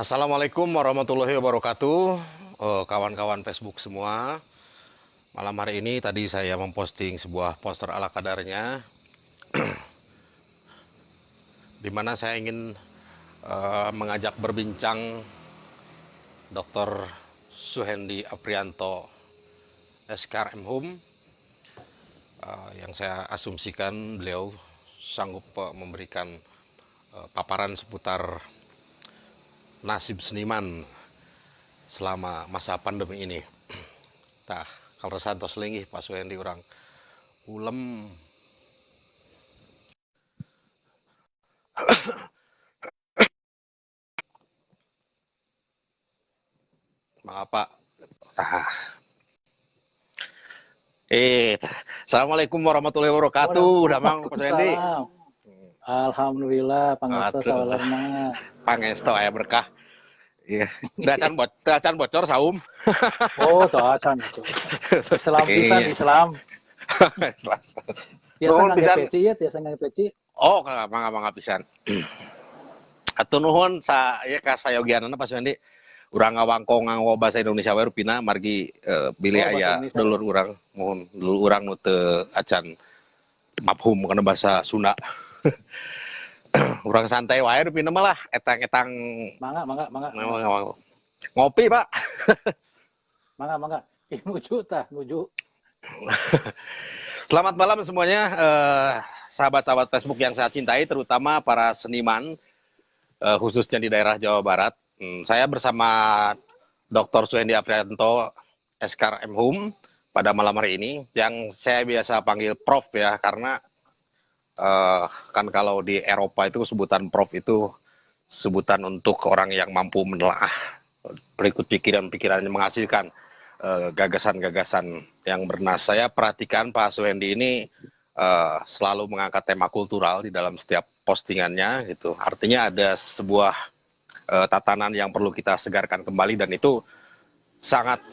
Assalamualaikum warahmatullahi wabarakatuh, kawan-kawan Facebook semua. Malam hari ini tadi saya memposting sebuah poster ala kadarnya, di mana saya ingin mengajak berbincang Dr. Suhendi Aprianto, SKRM Hum, yang saya asumsikan beliau sanggup memberikan paparan seputar nasib seniman selama masa pandemi ini. Tah, kalau santos linggih Pak Suhendi orang ulem. Maaf Pak. Ah. Assalamualaikum warahmatullahi wabarakatuh. Udah mang Pak Suhendi. Waalaikumsalam. Alhamdulillah, pangestu sawalerna. Pangestu aya berkah. Iya. Dacan bocor saum. Oh, acan itu. Islam pisan Islam. Biasa nggak peci ya, biasa nggak peci. Oh, mangga pisan. Atuh nuhun ka sayogianana Pak Suhendi. Urang ngawangkong nganggo bahasa Indonesia wae rupina margi bilih aya dulur urang mohon dulur urang nu teu acan mafhum kana bahasa Sunda. Urang santai wae rupina mah lah etang-etang mangga. Ngopi, Pak. Mangga. Nuju. Selamat malam semuanya, sahabat-sahabat Facebook yang saya cintai, terutama para seniman, khususnya di daerah Jawa Barat. Saya bersama Dr. Suhendi Aprianto, SKRM Hum, pada malam hari ini, yang saya biasa panggil Prof ya, karena kan kalau di Eropa itu sebutan Prof itu sebutan untuk orang yang mampu menelaah berikut pikiran-pikiran yang menghasilkan gagasan-gagasan yang bernas. Saya perhatikan Pak Suhendi ini selalu mengangkat tema kultural di dalam setiap postingannya gitu. Artinya ada sebuah tatanan yang perlu kita segarkan kembali, dan itu sangat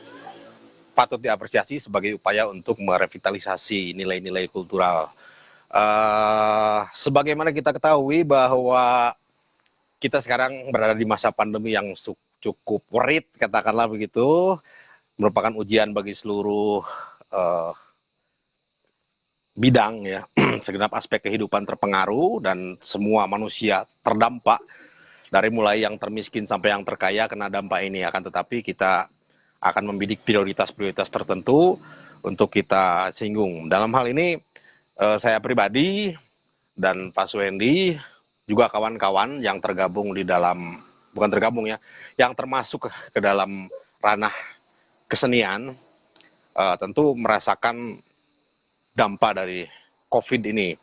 patut diapresiasi sebagai upaya untuk merevitalisasi nilai-nilai kultural. Sebagaimana kita ketahui bahwa kita sekarang berada di masa pandemi yang cukup worried, katakanlah begitu, merupakan ujian bagi seluruh bidang ya, segenap aspek kehidupan terpengaruh dan semua manusia terdampak, dari mulai yang termiskin sampai yang terkaya kena dampak ini. Akan tetapi kita akan membidik prioritas-prioritas tertentu untuk kita singgung. Dalam hal ini saya pribadi dan Pak Suhendi juga kawan-kawan yang tergabung di dalam, bukan tergabung ya, yang termasuk ke dalam ranah kesenian, tentu merasakan dampak dari COVID ini.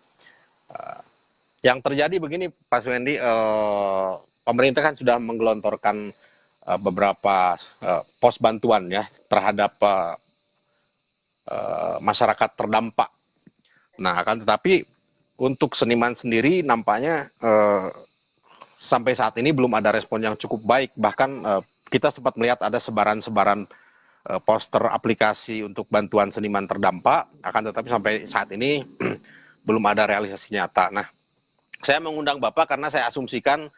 Yang terjadi begini Pak Suhendi, pemerintah kan sudah menggelontorkan beberapa pos bantuan ya terhadap masyarakat terdampak. Nah, akan tetapi untuk seniman sendiri nampaknya sampai saat ini belum ada respon yang cukup baik. Bahkan kita sempat melihat ada sebaran-sebaran poster aplikasi untuk bantuan seniman terdampak, akan tetapi sampai saat ini belum ada realisasi nyata. Nah, saya mengundang Bapak karena saya asumsikan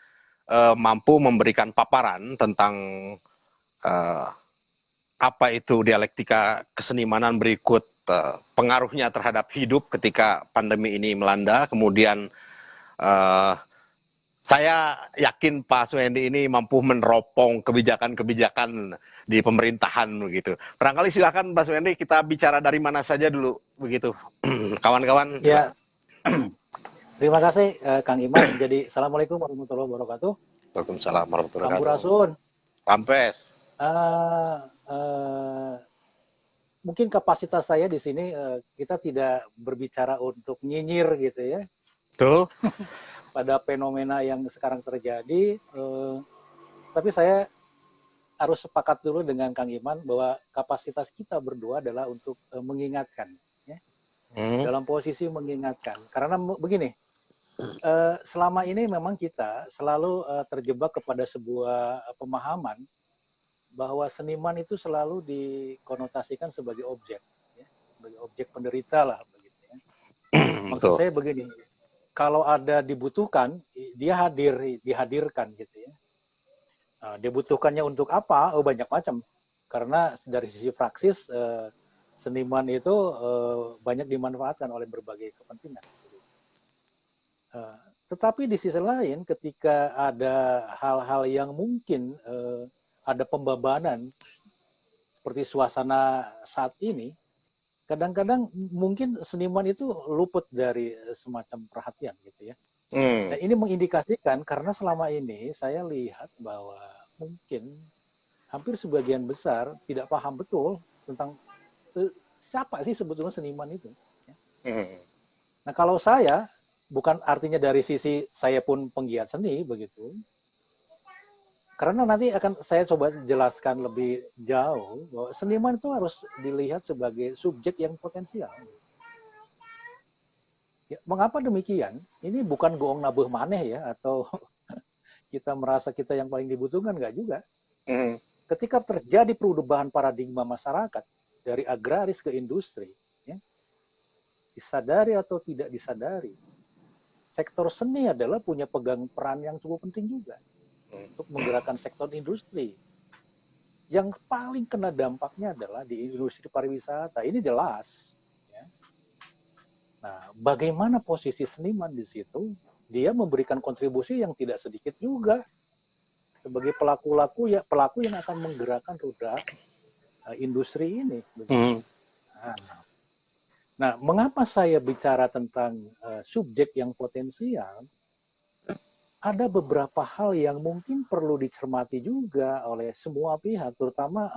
mampu memberikan paparan tentang apa itu dialektika kesenimanan berikut, pengaruhnya terhadap hidup ketika pandemi ini melanda. Kemudian saya yakin Pak Suhendi ini mampu meneropong kebijakan-kebijakan di pemerintahan begitu. Barangkali silakan Pak Suhendi, kita bicara dari mana saja dulu begitu. Kawan-kawan. Ya. Terima kasih Kang Iman. Jadi assalamualaikum warahmatullahi wabarakatuh. Waalaikumsalam warahmatullahi wabarakatuh. Sampurasun. Pampes. Mungkin kapasitas saya di sini kita tidak berbicara untuk nyinyir gitu ya. Tuh. Pada fenomena yang sekarang terjadi, tapi saya harus sepakat dulu dengan Kang Iman bahwa kapasitas kita berdua adalah untuk mengingatkan, ya. Dalam posisi mengingatkan. Karena begini, selama ini memang kita selalu terjebak kepada sebuah pemahaman bahwa seniman itu selalu dikonotasikan sebagai objek, ya, sebagai objek penderita lah begitu ya. Maksud saya begini, kalau ada dibutuhkan, dia dihadirkan gitu ya. Dibutuhkannya untuk apa? Oh, banyak macam. Karena dari sisi praksis, seniman itu banyak dimanfaatkan oleh berbagai kepentingan. Eh, tetapi di sisi lain, ketika ada hal-hal yang mungkin ada pembebanan seperti suasana saat ini, kadang-kadang mungkin seniman itu luput dari semacam perhatian gitu ya. Dan ini mengindikasikan karena selama ini saya lihat bahwa mungkin hampir sebagian besar tidak paham betul tentang siapa sih sebetulnya seniman itu. Nah, kalau saya, bukan artinya dari sisi saya pun penggiat seni begitu, karena nanti akan saya coba jelaskan lebih jauh bahwa seniman itu harus dilihat sebagai subjek yang potensial. Ya, mengapa demikian? Ini bukan goong nabuh maneh ya, atau kita merasa kita yang paling dibutuhkan, nggak juga. Ketika terjadi perubahan paradigma masyarakat dari agraris ke industri, ya, disadari atau tidak disadari, sektor seni adalah punya pegang peran yang cukup penting juga untuk menggerakkan sektor industri. Yang paling kena dampaknya adalah di industri pariwisata. Ini jelas. Ya. Nah, bagaimana posisi seniman di situ? Dia memberikan kontribusi yang tidak sedikit juga sebagai pelaku yang akan menggerakkan roda industri ini. Nah, mengapa saya bicara tentang subjek yang potensial? Ada beberapa hal yang mungkin perlu dicermati juga oleh semua pihak, terutama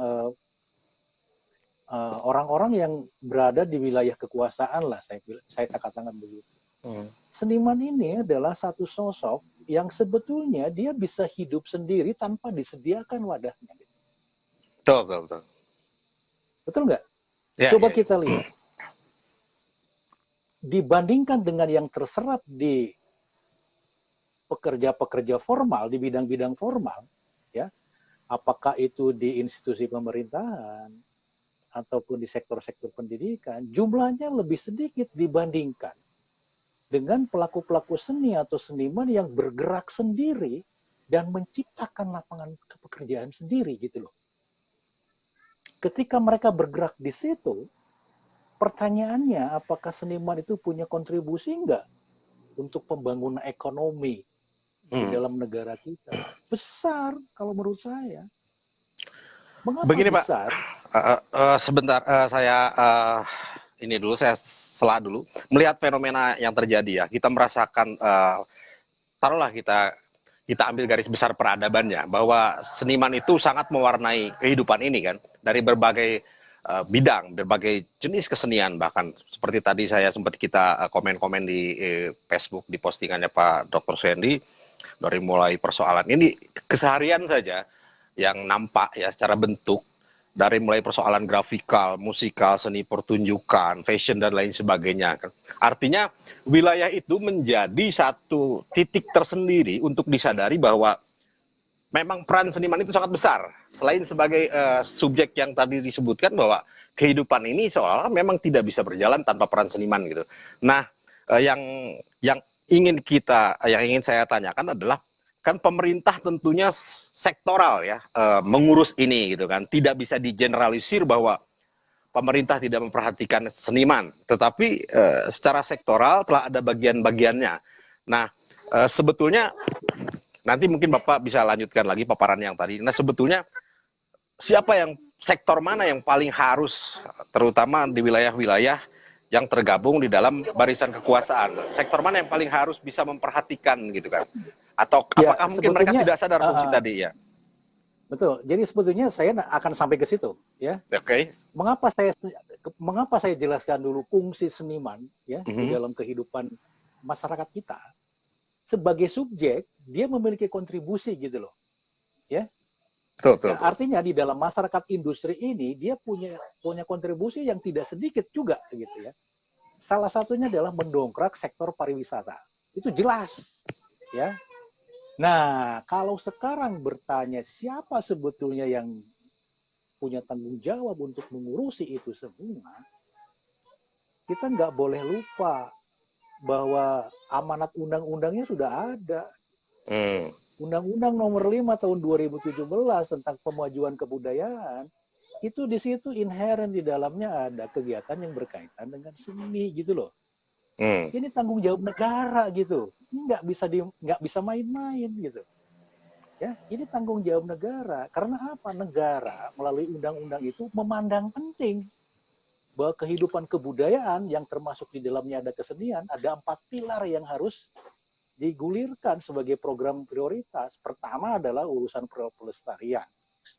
orang-orang yang berada di wilayah kekuasaan lah, saya katakan begitu. Seniman ini adalah satu sosok yang sebetulnya dia bisa hidup sendiri tanpa disediakan wadahnya. Betul. Betul nggak? Ya, Coba ya. kita lihat. Dibandingkan dengan yang terserap di pekerja-pekerja formal, di bidang-bidang formal, ya, apakah itu di institusi pemerintahan, ataupun di sektor-sektor pendidikan, jumlahnya lebih sedikit dibandingkan dengan pelaku-pelaku seni atau seniman yang bergerak sendiri dan menciptakan lapangan pekerjaan sendiri gitu loh. Ketika mereka bergerak di situ, pertanyaannya apakah seniman itu punya kontribusi enggak untuk pembangunan ekonomi di dalam negara kita? Besar kalau menurut saya. Mengapa Begini Pak, besar? sebentar saya ini dulu, saya sela dulu. Melihat fenomena yang terjadi ya, kita merasakan, taruhlah kita ambil garis besar peradabannya, bahwa seniman itu sangat mewarnai kehidupan ini kan, dari berbagai bidang, berbagai jenis kesenian, bahkan seperti tadi saya sempat kita komen-komen di Facebook, di postingannya Pak Dr. Suendi, dari mulai persoalan ini keseharian saja yang nampak ya secara bentuk, dari mulai persoalan grafikal, musikal, seni pertunjukan, fashion dan lain sebagainya. Artinya wilayah itu menjadi satu titik tersendiri untuk disadari bahwa memang peran seniman itu sangat besar. Selain sebagai subjek yang tadi disebutkan bahwa kehidupan ini seolah memang tidak bisa berjalan tanpa peran seniman gitu. Nah, yang ingin saya tanyakan adalah, kan pemerintah tentunya sektoral ya, mengurus ini gitu kan, tidak bisa digeneralisir bahwa pemerintah tidak memperhatikan seniman, tetapi secara sektoral telah ada bagian-bagiannya. Nah, sebetulnya nanti mungkin Bapak bisa lanjutkan lagi paparan yang tadi. Nah, sebetulnya sektor mana yang paling harus, terutama di wilayah-wilayah yang tergabung di dalam barisan kekuasaan, sektor mana yang paling harus bisa memperhatikan gitu kan? Atau Ya, apakah mungkin mereka tidak sadar fungsi tadi ya? betul. Jadi sebetulnya saya akan sampai ke situ, ya. Oke. Mengapa saya jelaskan dulu fungsi seniman ya di dalam kehidupan masyarakat kita. Sebagai subjek, dia memiliki kontribusi gitu loh. Ya. Betul. Artinya di dalam masyarakat industri ini dia punya kontribusi yang tidak sedikit juga gitu ya. Salah satunya adalah mendongkrak sektor pariwisata. Itu jelas, ya. Nah, kalau sekarang bertanya siapa sebetulnya yang punya tanggung jawab untuk mengurusi itu semua, kita nggak boleh lupa bahwa amanat undang-undangnya sudah ada. Undang-Undang Nomor 5 Tahun 2017 tentang pemajuan kebudayaan, itu di situ inherent di dalamnya ada kegiatan yang berkaitan dengan seni gitu loh. Ini tanggung jawab negara gitu. Ini nggak bisa main-main gitu. Ya, ini tanggung jawab negara. Karena apa? Negara melalui undang-undang itu memandang penting bahwa kehidupan kebudayaan yang termasuk di dalamnya ada kesenian, ada 4 pilar yang harus digulirkan sebagai program prioritas. Pertama adalah urusan pelestarian.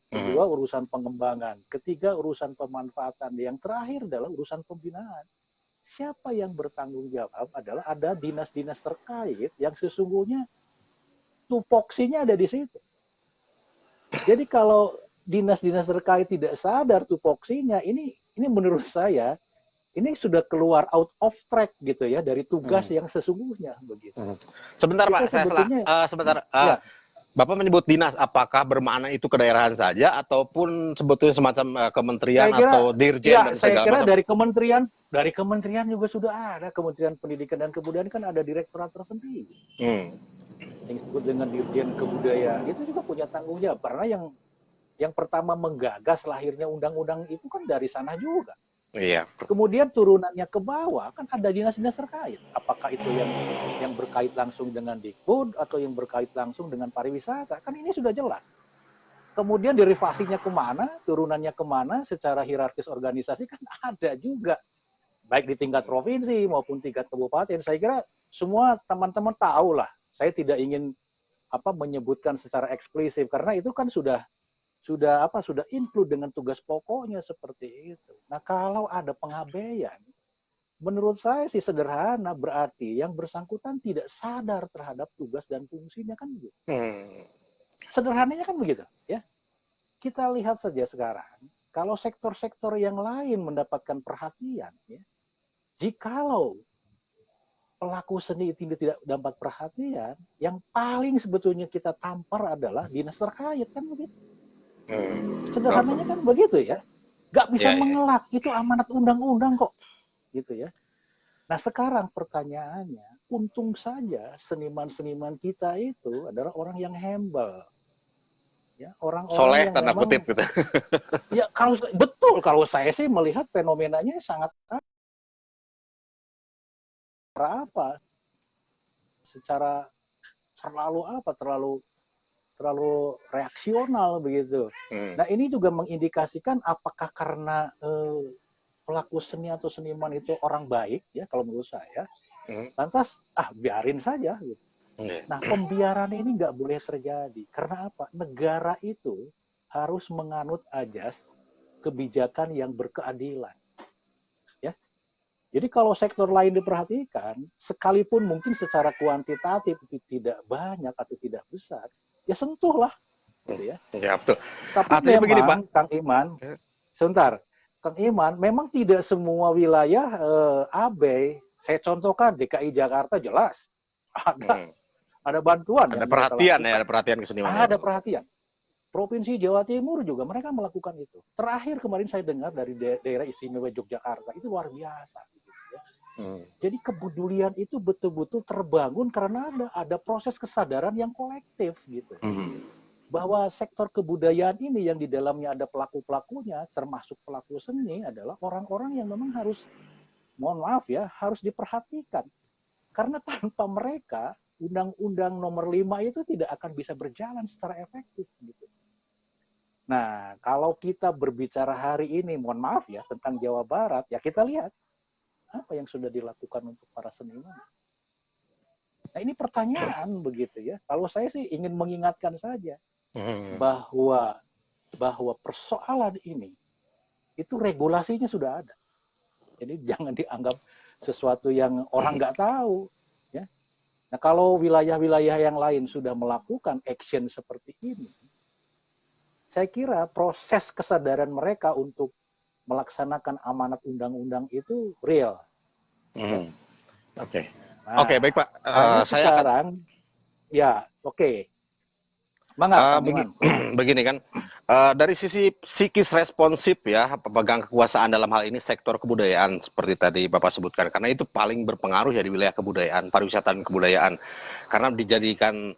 Kedua, urusan pengembangan. Ketiga, urusan pemanfaatan. Yang terakhir adalah urusan pembinaan. Siapa yang bertanggung jawab adalah ada dinas-dinas terkait yang sesungguhnya tupoksinya ada di situ. Jadi kalau dinas-dinas terkait tidak sadar tupoksinya, ini menurut saya ini sudah keluar out of track gitu ya dari tugas yang sesungguhnya begitu. Sebentar Pak, saya sebentar. Ya. Bapak menyebut dinas, apakah bermakna itu kedaerahan saja ataupun sebetulnya semacam kementerian atau dirjen dan segala macam? Saya kira dari kementerian juga sudah ada. Kementerian Pendidikan dan Kebudayaan kan ada direktorat tersendiri. Yang disebut dengan Dirjen Kebudayaan itu juga punya tanggung jawab karena yang pertama menggagas lahirnya undang-undang itu kan dari sana juga. Iya. Kemudian turunannya ke bawah kan ada dinas-dinas terkait. Apakah itu yang berkait langsung dengan Dikbud atau yang berkait langsung dengan pariwisata? Kan ini sudah jelas. Kemudian derivasinya kemana, turunannya kemana, secara hierarkis organisasi kan ada juga. Baik di tingkat provinsi maupun tingkat kabupaten. Saya kira semua teman-teman tahu lah. Saya tidak ingin menyebutkan secara eksplisit karena itu kan sudah include dengan tugas pokoknya seperti itu. Nah, kalau ada pengabaian, menurut saya sih sederhana, berarti yang bersangkutan tidak sadar terhadap tugas dan fungsinya kan begitu. Sederhananya kan begitu, ya. Kita lihat saja sekarang, kalau sektor-sektor yang lain mendapatkan perhatian, ya, jikalau pelaku seni tidak dapat perhatian, yang paling sebetulnya kita tampar adalah dinas terkait kan begitu. Sederhananya kan begitu ya, nggak bisa mengelak, itu amanat undang-undang kok, gitu ya. Nah sekarang pertanyaannya, untung saja seniman-seniman kita itu adalah orang yang humble, ya, orang-orang soleh yang tanda memang, kutip gitu. Ya kalau saya sih melihat fenomenanya sangat secara terlalu reaksional begitu. Nah ini juga mengindikasikan apakah karena pelaku seni atau seniman itu orang baik ya kalau menurut saya, lantas biarin saja gitu. Nah pembiaran ini nggak boleh terjadi karena apa? Negara itu harus menganut ajas kebijakan yang berkeadilan. Ya. Jadi kalau sektor lain diperhatikan, sekalipun mungkin secara kuantitatif itu tidak banyak atau tidak besar, ya sentuhlah, gitu ya. Ya betul. Tapi artinya memang, begini, Pak. Kang Iman, sebentar, Kang Iman, memang tidak semua wilayah abai. Saya contohkan DKI Jakarta jelas ada bantuan, ada perhatian ya, ada perhatian kesenian. Ada perhatian. Provinsi Jawa Timur juga mereka melakukan itu. Terakhir kemarin saya dengar dari daerah istimewa Yogyakarta itu luar biasa. Jadi kepedulian itu betul-betul terbangun karena ada proses kesadaran yang kolektif gitu. Bahwa sektor kebudayaan ini yang di dalamnya ada pelaku-pelakunya, termasuk pelaku seni adalah orang-orang yang memang harus, mohon maaf ya, harus diperhatikan. Karena tanpa mereka, Undang-Undang Nomor 5 itu tidak akan bisa berjalan secara efektif gitu. Nah, kalau kita berbicara hari ini, mohon maaf ya, tentang Jawa Barat, ya kita lihat apa yang sudah dilakukan untuk para seniman. Nah ini pertanyaan begitu ya. Kalau saya sih ingin mengingatkan saja bahwa persoalan ini itu regulasinya sudah ada. Jadi jangan dianggap sesuatu yang orang nggak tahu. Ya. Nah kalau wilayah-wilayah yang lain sudah melakukan action seperti ini, saya kira proses kesadaran mereka untuk melaksanakan amanat undang-undang itu real. Oke, baik Pak. Saya sekarang, begini kan, dari sisi psikis responsif ya, pemegang kekuasaan dalam hal ini sektor kebudayaan seperti tadi Bapak sebutkan, karena itu paling berpengaruh ya di wilayah kebudayaan, pariwisata dan kebudayaan, karena dijadikan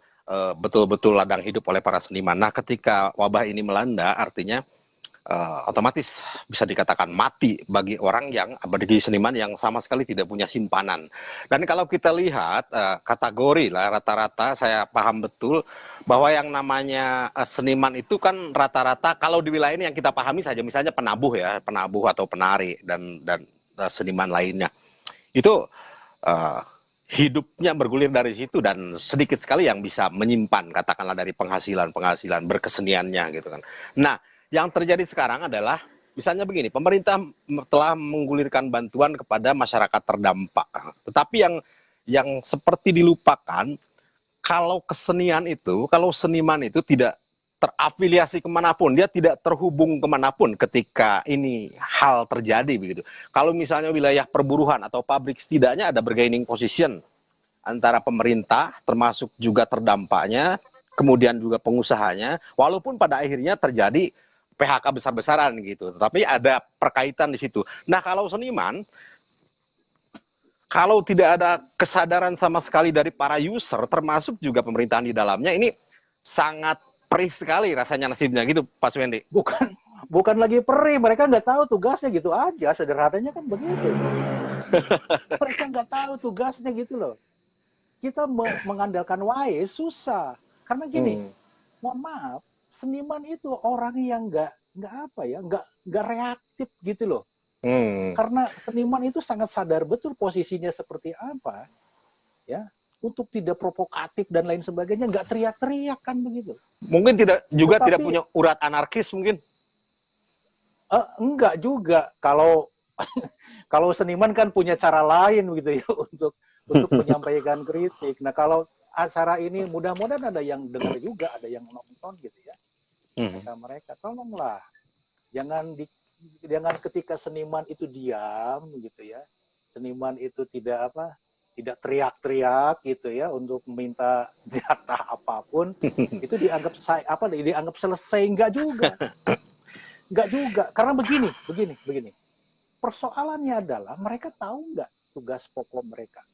betul-betul ladang hidup oleh para seniman. Nah, ketika wabah ini melanda, artinya otomatis bisa dikatakan mati bagi orang yang bagi seniman yang sama sekali tidak punya simpanan. Dan kalau kita lihat kategori lah rata-rata saya paham betul bahwa yang namanya seniman itu kan rata-rata kalau di wilayah ini yang kita pahami saja misalnya penabuh ya, penabuh atau penari dan seniman lainnya. Itu uh, hidupnya bergulir dari situ dan sedikit sekali yang bisa menyimpan katakanlah dari penghasilan berkeseniannya gitu kan. Nah, yang terjadi sekarang adalah misalnya begini, pemerintah telah menggulirkan bantuan kepada masyarakat terdampak. Tetapi yang seperti dilupakan kalau kesenian itu, kalau seniman itu tidak terafiliasi kemanapun, dia tidak terhubung kemanapun ketika ini hal terjadi begitu. Kalau misalnya wilayah perburuan atau pabrik, setidaknya ada bargaining position antara pemerintah, termasuk juga terdampaknya, kemudian juga pengusahanya, walaupun pada akhirnya terjadi PHK besar-besaran gitu, tapi ada perkaitan di situ. Nah, kalau seniman, kalau tidak ada kesadaran sama sekali dari para user, termasuk juga pemerintahan di dalamnya, ini sangat perih sekali rasanya nasibnya gitu, Pak Suwendi. Bukan lagi perih, mereka nggak tahu tugasnya gitu aja, sederhananya kan begitu. Mereka nggak tahu tugasnya gitu loh. Kita mengandalkan wae susah, karena gini, mohon maaf, seniman itu orang yang nggak reaktif gitu loh. Karena seniman itu sangat sadar betul posisinya seperti apa, ya, untuk tidak provokatif dan lain sebagainya, nggak teriak-teriak kan begitu. Mungkin tidak punya urat anarkis mungkin. Enggak juga. Kalau seniman kan punya cara lain gitu ya untuk menyampaikan kritik. Nah, kalau acara ini mudah-mudahan ada yang dengar juga, ada yang nonton gitu ya. Mereka tolonglah jangan ketika seniman itu diam gitu ya. Seniman itu tidak teriak-teriak gitu ya untuk meminta jatah apapun, itu dianggap selesai. Enggak juga. Karena begini. Persoalannya adalah mereka tahu nggak tugas pokok mereka.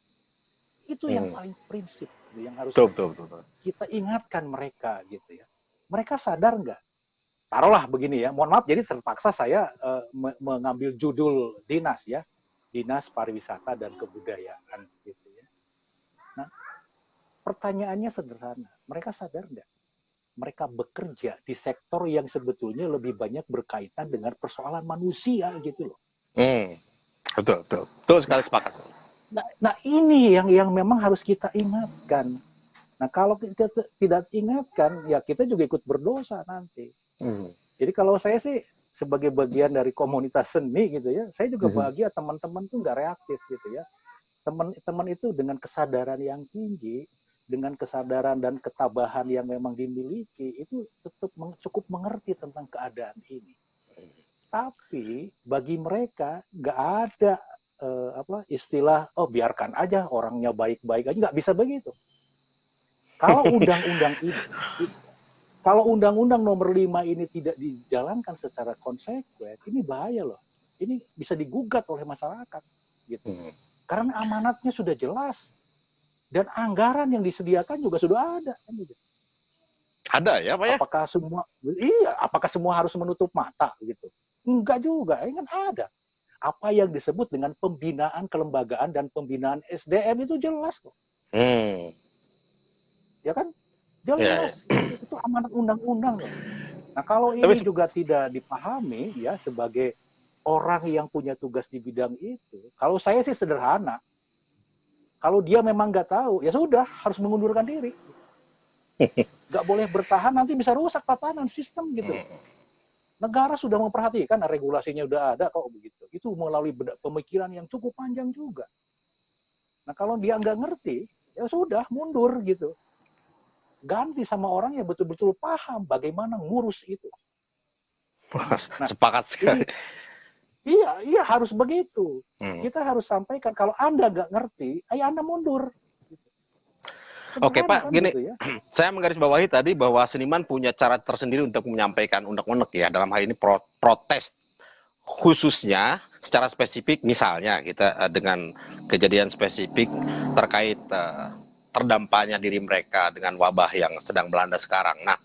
Itu yang paling prinsip yang harus kita ingatkan mereka gitu ya. Mereka sadar nggak? Taruhlah begini ya, mohon maaf, jadi terpaksa saya mengambil judul dinas ya, Dinas Pariwisata dan Kebudayaan gitu ya. Nah, pertanyaannya sederhana, mereka sadar nggak? Mereka bekerja di sektor yang sebetulnya lebih banyak berkaitan dengan persoalan manusia gitu loh. Betul sekali sepakat. Nah ini yang memang harus kita ingatkan. Nah kalau kita tidak ingatkan, ya kita juga ikut berdosa nanti. Jadi kalau saya sih sebagai bagian dari komunitas seni gitu ya, saya juga bahagia teman-teman tuh nggak reaktif gitu ya. Teman-teman itu dengan kesadaran yang tinggi, dengan kesadaran dan ketabahan yang memang dimiliki, itu tetap cukup mengerti tentang keadaan ini. Tapi bagi mereka nggak ada istilah biarkan aja orangnya baik-baik aja, nggak bisa begitu. Kalau undang-undang nomor 5 ini tidak dijalankan secara konsekuen, ini bahaya loh. Ini bisa digugat oleh masyarakat gitu. Karena amanatnya sudah jelas dan anggaran yang disediakan juga sudah ada kan gitu. Ada ya, Pak ya? Apakah semua harus menutup mata gitu? Enggak juga, ini kan ada. Apa yang disebut dengan pembinaan kelembagaan dan pembinaan SDM itu jelas kok. Ya kan? Jelas. Itu amanat undang-undang loh. Nah, kalau ini juga tidak dipahami ya sebagai orang yang punya tugas di bidang itu, kalau saya sih sederhana. Kalau dia memang nggak tahu, ya sudah harus mengundurkan diri. Nggak boleh bertahan, nanti bisa rusak tatanan sistem gitu. Negara sudah memperhatikan, regulasinya udah ada kok begitu. Itu melalui pemikiran yang cukup panjang juga. Nah kalau dia nggak ngerti, ya sudah mundur gitu. Ganti sama orang yang betul-betul paham bagaimana ngurus itu. Nah, sepakat sekali. Iya harus begitu. Kita harus sampaikan kalau Anda nggak ngerti, ayo Anda mundur. Oke Pak, gini, gitu ya. Saya menggarisbawahi tadi bahwa seniman punya cara tersendiri untuk menyampaikan unek-unek ya, dalam hal ini protes khususnya secara spesifik, misalnya kita dengan kejadian spesifik terkait terdampaknya diri mereka dengan wabah yang sedang melanda sekarang. Nah,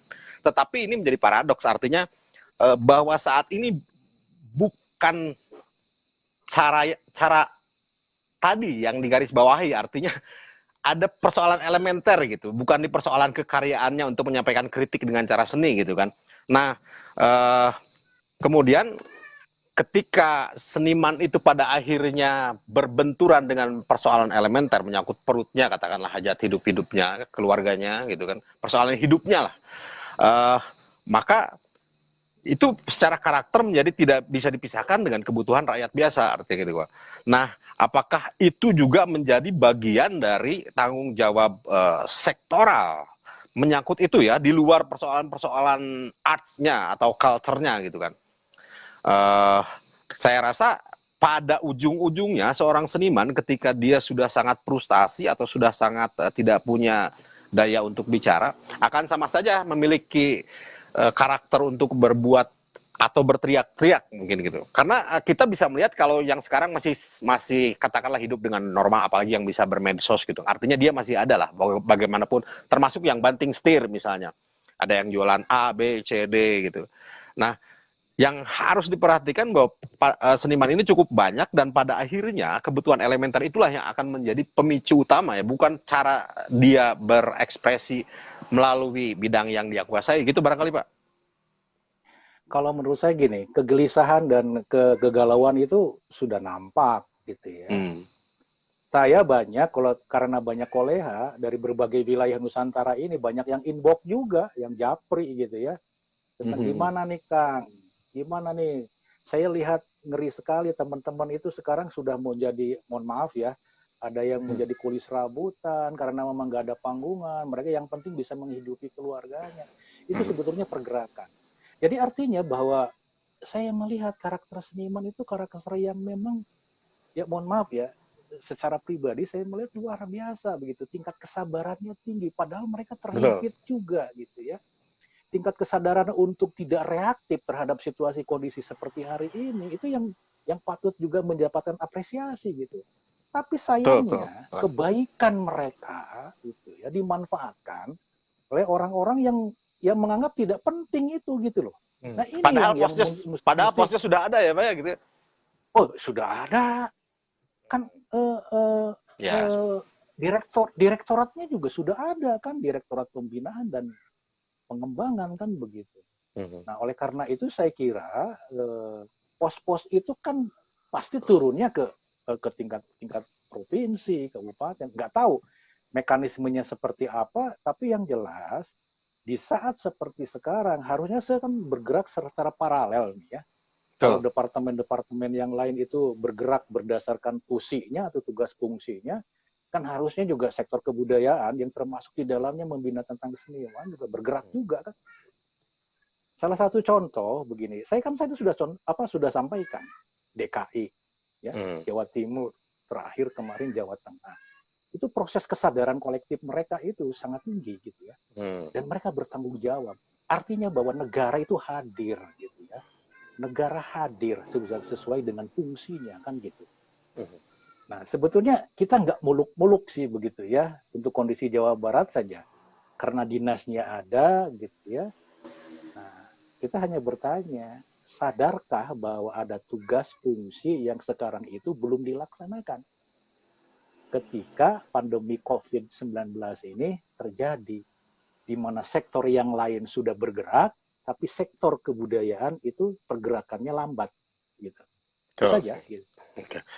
tetapi ini menjadi paradoks, artinya bahwa saat ini bukan cara tadi yang digarisbawahi, artinya ada persoalan elementer gitu, bukan di persoalan kekaryaannya untuk menyampaikan kritik dengan cara seni gitu kan. Nah, kemudian ketika seniman itu pada akhirnya berbenturan dengan persoalan elementer, menyangkut perutnya, katakanlah hajat hidupnya, keluarganya gitu kan, persoalan hidupnya lah, maka itu secara karakter menjadi tidak bisa dipisahkan dengan kebutuhan rakyat biasa, artinya gitu Pak. Nah, apakah itu juga menjadi bagian dari tanggung jawab sektoral menyangkut itu ya, di luar persoalan-persoalan arts-nya atau culture-nya gitu kan. Saya rasa pada ujung-ujungnya seorang seniman ketika dia sudah sangat frustasi atau sudah sangat tidak punya daya untuk bicara, akan sama saja memiliki karakter untuk berbuat atau berteriak-teriak mungkin gitu. Karena kita bisa melihat kalau yang sekarang masih katakanlah hidup dengan normal, apalagi yang bisa bermedsos gitu. Artinya dia masih ada lah bagaimanapun, termasuk yang banting setir misalnya. Ada yang jualan A, B, C, D gitu. Nah, yang harus diperhatikan bahwa seniman ini cukup banyak dan pada akhirnya kebutuhan elementer itulah yang akan menjadi pemicu utama ya, bukan cara dia berekspresi melalui bidang yang dia kuasai gitu barangkali Pak. Kalau menurut saya gini, kegelisahan dan kegalauan itu sudah nampak gitu ya. Saya banyak, karena banyak koleha dari berbagai wilayah Nusantara ini, banyak yang inbox juga, yang japri gitu ya. Tentang gimana nih Kang, gimana nih? Saya lihat ngeri sekali teman-teman itu sekarang sudah mau jadi, mohon maaf ya, ada yang menjadi kuli serabutan karena memang nggak ada panggungan. Mereka yang penting bisa menghidupi keluarganya. Itu sebetulnya pergerakan. Jadi artinya bahwa saya melihat karakter seniman itu karakter yang memang, ya mohon maaf ya, secara pribadi saya melihat luar biasa begitu. Tingkat kesabarannya tinggi, padahal mereka terhimpit juga gitu ya. Tingkat kesadaran untuk tidak reaktif terhadap situasi kondisi seperti hari ini itu yang patut juga mendapatkan apresiasi gitu. Tapi sayangnya kebaikan mereka itu ya dimanfaatkan oleh orang-orang yang menganggap tidak penting itu gitu loh. Nah ini padahal posnya sudah ada ya Pak ya gitu. Oh sudah ada kan direktoratnya juga sudah ada kan, direktorat pembinaan dan pengembangan kan begitu. Nah oleh karena itu saya kira pos-pos itu kan pasti turunnya ke tingkat provinsi, kabupaten, nggak tahu mekanismenya seperti apa, tapi yang jelas di saat seperti sekarang harusnya saya kan bergerak secara paralel nih ya. Kalau departemen-departemen yang lain itu bergerak berdasarkan fungsinya atau tugas fungsinya, kan harusnya juga sektor kebudayaan yang termasuk di dalamnya membina tentang kesenian juga bergerak juga kan. Salah satu contoh begini, saya itu sudah sampaikan DKI, ya, Jawa Timur, terakhir kemarin Jawa Tengah. Itu proses kesadaran kolektif mereka itu sangat tinggi gitu ya, dan mereka bertanggung jawab. Artinya bahwa negara itu hadir gitu ya, negara hadir sesuai dengan fungsinya kan gitu. Nah, sebetulnya kita nggak muluk-muluk sih begitu ya untuk kondisi Jawa Barat saja, karena dinasnya ada gitu ya. Nah, kita hanya bertanya, sadarkah bahwa ada tugas fungsi yang sekarang itu belum dilaksanakan ketika pandemi COVID-19 ini terjadi, di mana sektor yang lain sudah bergerak, tapi sektor kebudayaan itu pergerakannya lambat gitu. Itu saja gitu.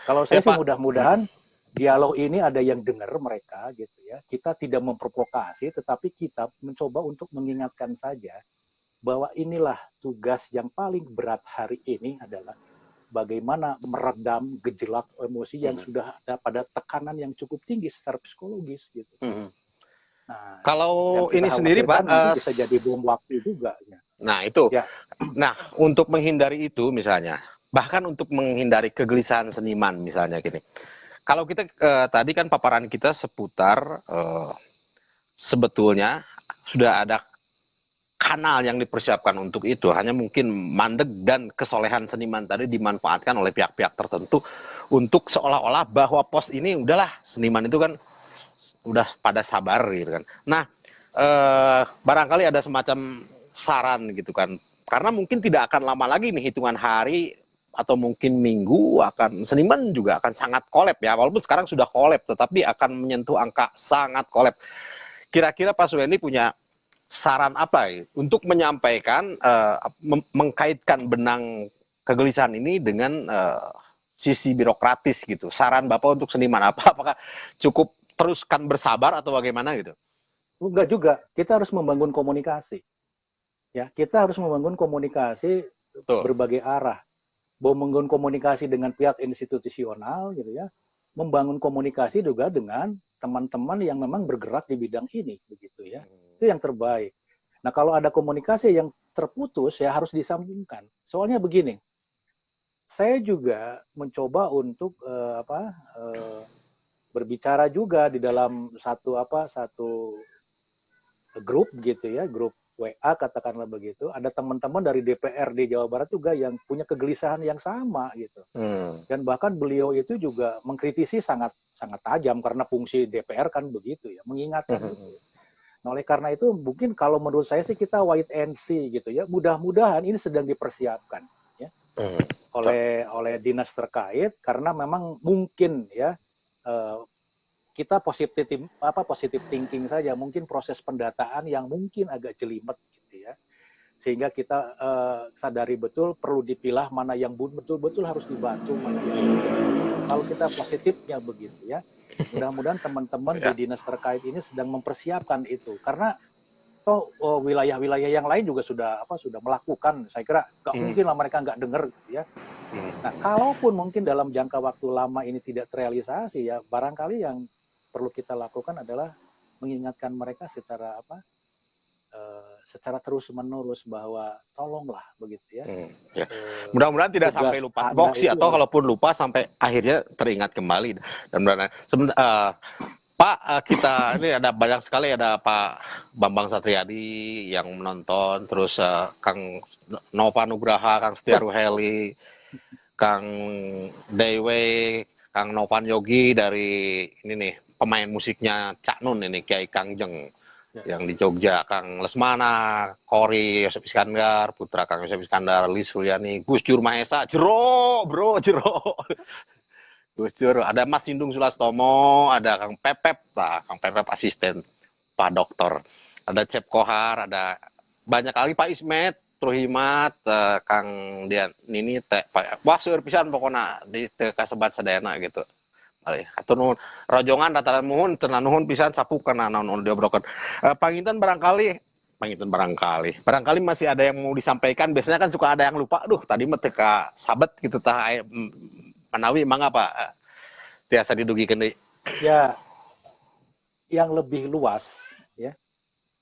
Kalau saya sih mudah-mudahan dialog ini ada yang dengar mereka gitu ya. Kita tidak memprovokasi, tetapi kita mencoba untuk mengingatkan saja bahwa inilah tugas yang paling berat hari ini adalah bagaimana meredam gejolak emosi yang sudah ada pada tekanan yang cukup tinggi secara psikologis gitu. Nah, kalau ini sendiri Pak bisa jadi bom waktu juga. Ya. Nah itu, ya. Nah untuk menghindari itu misalnya, bahkan untuk menghindari kegelisahan seniman misalnya gini. Kalau kita tadi kan paparan kita seputar sebetulnya sudah ada kanal yang dipersiapkan untuk itu, hanya mungkin mandek dan kesolehan seniman tadi dimanfaatkan oleh pihak-pihak tertentu untuk seolah-olah bahwa pos ini udahlah, seniman itu kan udah pada sabar gitu kan. Nah, barangkali ada semacam saran gitu kan, karena mungkin tidak akan lama lagi nih, hitungan hari atau mungkin minggu, akan seniman juga akan sangat collab ya, walaupun sekarang sudah collab tetapi akan menyentuh angka sangat collab. Kira-kira Pak Suhendi punya saran apa ya untuk menyampaikan, mengkaitkan benang kegelisahan ini dengan sisi birokratis gitu. Saran Bapak untuk seniman apa? Apakah cukup teruskan bersabar atau bagaimana gitu? Enggak juga, kita harus membangun komunikasi. Ya, kita harus membangun komunikasi Tuh. berbagai arah. Membangun komunikasi dengan pihak institusional gitu ya. Membangun komunikasi juga dengan teman-teman yang memang bergerak di bidang ini begitu ya. Itu yang terbaik. Nah, kalau ada komunikasi yang terputus ya harus disambungkan. Soalnya begini, saya juga mencoba untuk berbicara juga di dalam satu grup gitu ya, grup WA katakanlah begitu. Ada teman-teman dari DPRD Jawa Barat juga yang punya kegelisahan yang sama gitu. Dan bahkan beliau itu juga mengkritisi sangat sangat tajam karena fungsi DPR kan begitu ya, mengingatkan itu. Nah, oleh karena itu mungkin kalau menurut saya sih kita wait and see gitu ya. Mudah-mudahan ini sedang dipersiapkan ya oleh dinas terkait karena memang mungkin ya kita positif thinking saja, mungkin proses pendataan yang mungkin agak jelimet gitu ya, sehingga kita sadari betul perlu dipilah mana yang betul-betul harus dibantu, mana yang kalau kita positifnya begitu ya. Mudah-mudahan teman-teman di dinas terkait ini sedang mempersiapkan itu, karena toh wilayah-wilayah yang lain juga sudah melakukan. Saya kira nggak mungkin lah mereka nggak dengar gitu ya. Nah, kalaupun mungkin dalam jangka waktu lama ini tidak terrealisasi ya, barangkali yang perlu kita lakukan adalah mengingatkan mereka secara terus-menerus bahwa tolonglah begitu ya. Mudah-mudahan tidak sampai lupa box atau kalaupun lupa sampai akhirnya teringat kembali. Dan Pak, kita ini ada banyak sekali, ada Pak Bambang Satriadi yang menonton, terus Kang Nova Nugraha, Kang Setia Ruheli, Kang Dewe, Kang Novan Yogi dari ini nih pemain musiknya Cak Nun ini, Kiai Kangjeng yang di Jogja, Kang Lesmana, Kori, Yosef Iskandar, putra Kang Yosef Iskandar, Lis Suliani, Gus Dur Mahesa, jero, Gus Dur, ada Mas Sindung Sulastomo, ada Kang Pepep, Kang Pepep asisten Pak Dokter, ada Cep Kohar, ada banyak kali Pak Ismet, Truhimat, Kang Dian Nini teh wah seueur pisan pokona di teu kasebat sadayana gitu. Atur nuhun rojongan dataran nuhun cenah nuhun pisan sapukeun naon diobrokeun. Panginten barangkali masih ada yang mau disampaikan. Biasanya kan suka ada yang lupa. Aduh, tadi mah teu sabet gitu tah Manawi mangga Pak. Tiasa didugikeun deui. Ya, yang lebih luas ya.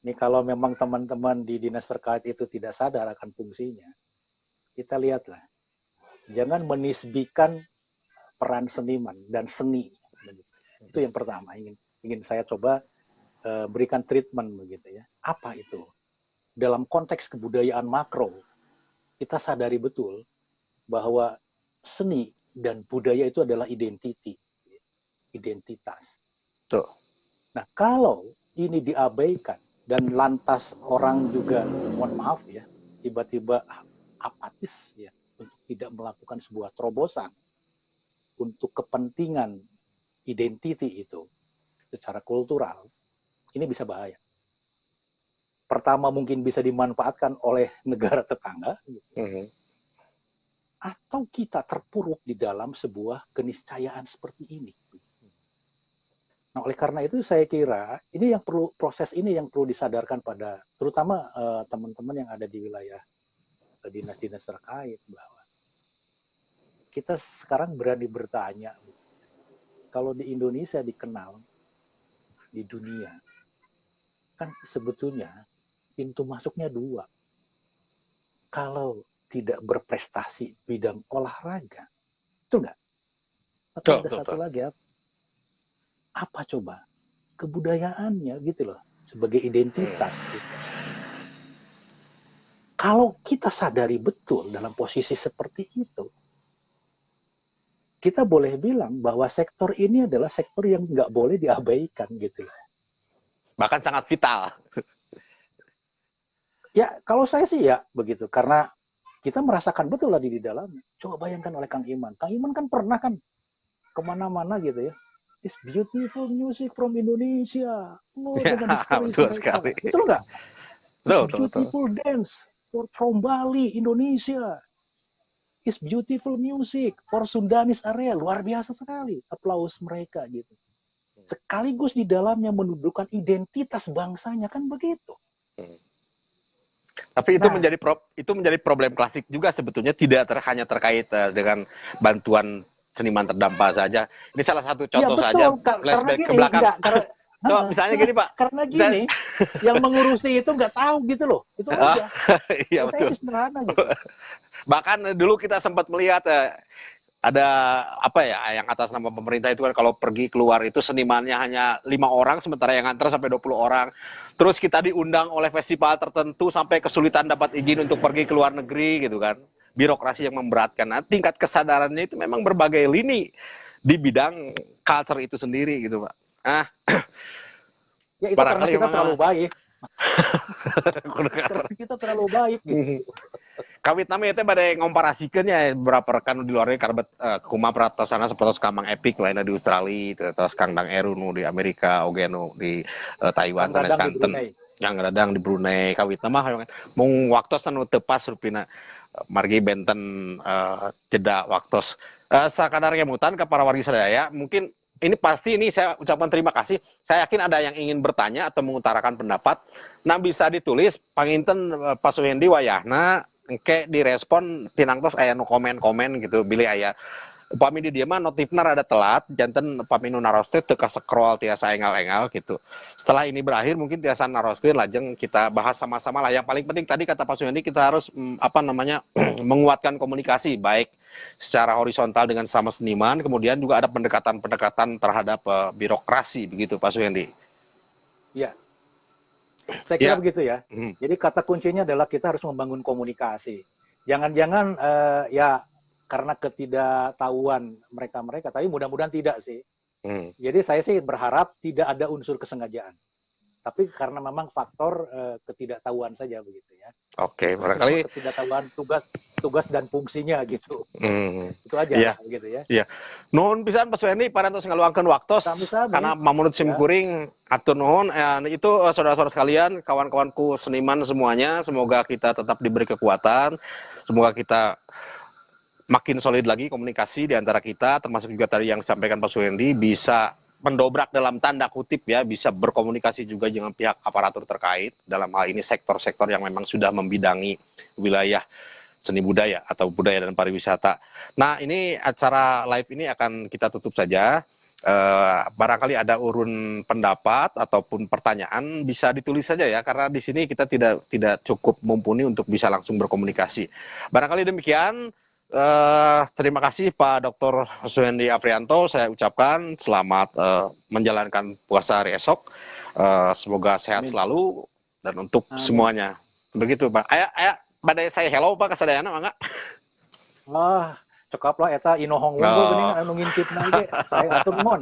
Ini kalau memang teman-teman di dinas terkait itu tidak sadar akan fungsinya, kita lihatlah. Jangan menisbikan peran seniman dan seni. Itu yang pertama ingin saya coba berikan treatment begitu ya. Apa itu? Dalam konteks kebudayaan makro, kita sadari betul bahwa seni dan budaya itu adalah identitas. Tuh. Nah, kalau ini diabaikan dan lantas orang juga, mohon maaf ya, tiba-tiba apatis ya untuk tidak melakukan sebuah terobosan untuk kepentingan identiti itu secara kultural, ini bisa bahaya. Pertama mungkin bisa dimanfaatkan oleh negara tetangga, atau kita terpuruk di dalam sebuah keniscayaan seperti ini. Nah, oleh karena itu saya kira ini yang perlu proses ini yang perlu disadarkan pada terutama teman-teman yang ada di wilayah dinas-dinas terkait bahwa kita sekarang berani bertanya, kalau di Indonesia dikenal di dunia, kan sebetulnya pintu masuknya dua. Kalau tidak berprestasi bidang olahraga, itu enggak? Atau ada satu lagi apa coba? Kebudayaannya gitu loh, sebagai identitas. Gitu. Kalau kita sadari betul dalam posisi seperti itu, kita boleh bilang bahwa sektor ini adalah sektor yang nggak boleh diabaikan gitu. Bahkan sangat vital. Ya, kalau saya sih ya begitu, karena kita merasakan betul lah di dalamnya. Coba bayangkan oleh Kang Iman. Kang Iman kan pernah kan kemana-mana gitu ya. It's beautiful music from Indonesia. Oh, Ya, dengan history betul mereka. sekali. Betul nggak? It's Betul, betul, betul. beautiful dance from Bali, Indonesia. It's beautiful music for Sundanese area. Luar biasa sekali. Aplaus mereka gitu. Sekaligus di dalamnya menunjukkan identitas bangsanya, kan begitu. Tapi itu menjadi problem klasik juga sebetulnya, tidak hanya terkait dengan bantuan seniman terdampak saja. Ini salah satu Ya contoh saja betul, karena flashback ke gini, belakang. enggak, karena So, misalnya gini Pak, karena gini, yang mengurusi itu nggak tahu gitu loh, itu aja. Iya Saya betul. sih sederhana gitu. Bahkan dulu kita sempat melihat ada apa ya, yang atas nama pemerintah itu kan kalau pergi keluar itu senimannya hanya 5 orang, sementara yang nganter sampai 20 orang. Terus kita diundang oleh festival tertentu sampai kesulitan dapat izin untuk pergi ke luar negeri gitu kan. Birokrasi yang memberatkan. Nah, tingkat kesadarannya itu memang berbagai lini di bidang culture itu sendiri gitu Pak. Nah, Ya itu karena barangkali kita memang terlalu baik. Karena kita terlalu baik gitu. kawit nama itu pada ngomparasikan ya beberapa rekan di luar negeri karena kuma peratosana seperti Kamang Epic lainnya di Australia, terus Kang Dang Eru di Amerika, Ogeno di Taiwan, Kang sanes Dadang di Kanten, Brunei. yang radang di Brunei, kawit nama mung waktu sanu tepas rupina margi benten jeda waktu sakadar kemutan ke para wargi sadaya, mungkin ini pasti ini saya ucapkan terima kasih. Saya yakin ada yang ingin bertanya atau mengutarakan pendapat. Nah bisa ditulis panginten Pak Suhendi wayahna engke direspon tinangtos aya nu komen-komen gitu bilih aya upami di dieu mah notifna rada telat janten upami nu naros teh teu ka-scroll tiasa engal-engal gitu. Setelah ini berakhir mungkin tiasa naroskeun lajeng kita bahas sama-sama lah. Yang paling penting tadi kata Pak Suhendi kita harus menguatkan komunikasi baik secara horizontal dengan sama seniman, kemudian juga ada pendekatan-pendekatan terhadap birokrasi begitu Pak Suhendi. Ya, saya kira Ya. begitu ya. Jadi kata kuncinya adalah kita harus membangun komunikasi. Jangan-jangan ya karena ketidaktahuan mereka-mereka, tapi mudah-mudahan tidak sih. Jadi saya sih berharap tidak ada unsur kesengajaan. Tapi karena memang faktor ketidaktahuan saja begitu ya. Oke, barangkali ketidaktahuan tugas dan fungsinya gitu. Itu aja iya. gitu ya. Iya. Nuhun pisan Pak Suhendi parantos ngaluangkeun waktos karena mamunut simkuring atur nuhun. Itu saudara-saudara sekalian, kawan-kawanku seniman semuanya, semoga kita tetap diberi kekuatan. Semoga kita makin solid lagi komunikasi di antara kita, termasuk juga tadi yang disampaikan Pak Suhendi, bisa mendobrak dalam tanda kutip ya, bisa berkomunikasi juga dengan pihak aparatur terkait, dalam hal ini sektor-sektor yang memang sudah membidangi wilayah seni budaya atau budaya dan pariwisata. Nah, ini acara live ini akan kita tutup saja. Barangkali ada urun pendapat ataupun pertanyaan bisa ditulis saja ya, karena di sini kita tidak cukup mumpuni untuk bisa langsung berkomunikasi. Barangkali demikian. Terima kasih Pak Dr. Suhendi Aprianto. Saya ucapkan selamat menjalankan puasa hari esok. Semoga sehat selalu dan untuk semuanya. Begitu Pak. Aya badai saya hello Pak kasadayana mangga. Wah, cekap lah eta inohong wungkul geuning anu ngintipna ge. Saya atur nuhun.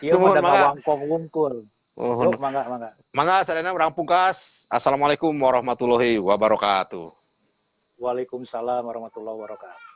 Ieu mah da wangkong wungkul. Yuk, mangga. Mangga sadayana urang pungkas. Assalamualaikum warahmatullahi wabarakatuh. Waalaikumsalam warahmatullahi wabarakatuh.